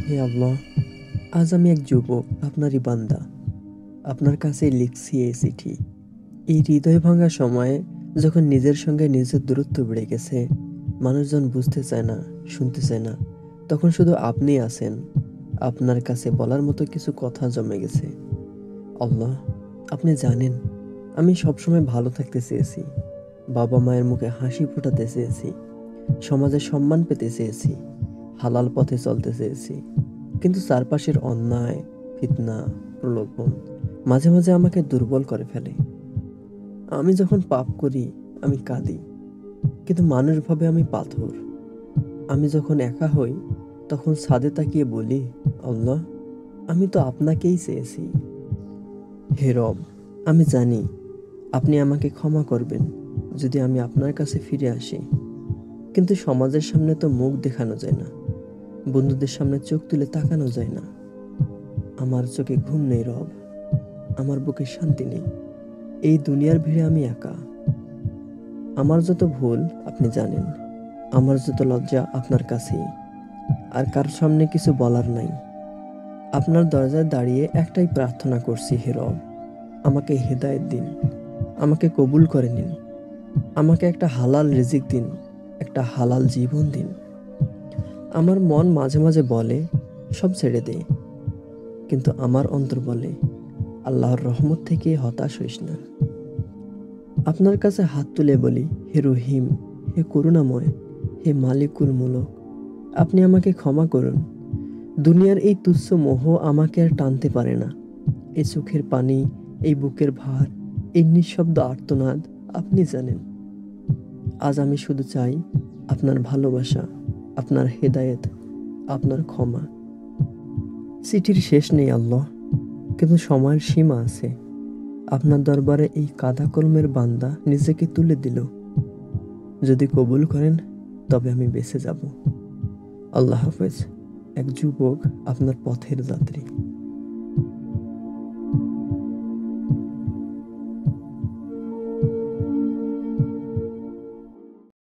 হে আল্লাহ, আজ আমি এক যুবক, আপনারই বান্দা। আপনার কাছে লিখছি এই চিঠি। এই হৃদয় ভাঙা সময়ে, যখন নিজের সঙ্গে নিজের দূরত্ব বেড়ে গেছে, মানুষজন বুঝতে চায় না, শুনতে চায় না, তখন শুধু আপনি আছেন। আপনার কাছে বলার মতো কিছু কথা জমে গেছে। আল্লাহ, আপনি জানেন আমি সবসময় ভালো থাকতে চেয়েছি, বাবা মায়ের মুখে হাসি ফোটাতে চেয়েছি, সমাজে সম্মান পেতে চেয়েছি, হালাল পথে চলতে চেয়েছি। কিন্তু চারপাশের অন্যায়, ফিতনা, প্রলোভন মাঝে মাঝে আমাকে দুর্বল করে ফেলে। আমি যখন পাপ করি, আমি কাঁদি, কিন্তু মানুষ ভাবে আমি পাথর। আমি যখন একা হই, তখন ছাদে তাকিয়ে বলি, আল্লাহ, আমি তো আপনাকেই চেয়েছি। হে রব, আমি জানি আপনি আমাকে ক্ষমা করবেন যদি আমি আপনার কাছে ফিরে আসি। কিন্তু সমাজের সামনে তো মুখ দেখানো যায় না, বন্ধুদের সামনে চোখ তুলে তাকানো যায় না। আমার চোখে ঘুম নেই রব, আমার বুকে শান্তি নেই। এই দুনিয়ার ভিড়ে আমি একা। আমার যত ভুল আপনি জানেন, আমার যত লজ্জা আপনার কাছেই। আর কারোর সামনে কিছু বলার নাই। আপনার দরজায় দাঁড়িয়ে একটাই প্রার্থনা করছি, হে রব, আমাকে হেদায়েত দিন, আমাকে কবুল করে নিন, আমাকে একটা হালাল রিজিক দিন, একটা হালাল জীবন দিন। আমার মন মাঝে মাঝে বলে সব ছেড়ে দে, কিন্তু আমার অন্তর বলে আল্লাহর রহমত থেকে হতাশ হইস না। আপনার কাছে হাত তুলে বলি, হে রহিম, হে করুণাময়, হে মালিকুল মুলক, আপনি আমাকে ক্ষমা করুন। দুনিয়ার এই তুচ্ছ মোহ আমাকে আর টানতে পারে না। এই চোখের পানি, এই বুকের ভার, এই নিঃশব্দ আর্তনাদ আপনি জানেন। আজ আমি শুধু চাই আপনার ভালোবাসা, আপনার হেদায়েত, আপনার ক্ষমা। চিঠির শেষ নেই আল্লাহ, কিন্তু সময়ের সীমা আছে। আপনার দরবারে এই কাদা কলমের বান্দা নিজেকে তুলে দিল। যদি কবুল করেন, তবে আমি বেঁচে যাব। আল্লাহ হাফেজ। এক যুবক, আপনার পথের যাত্রী।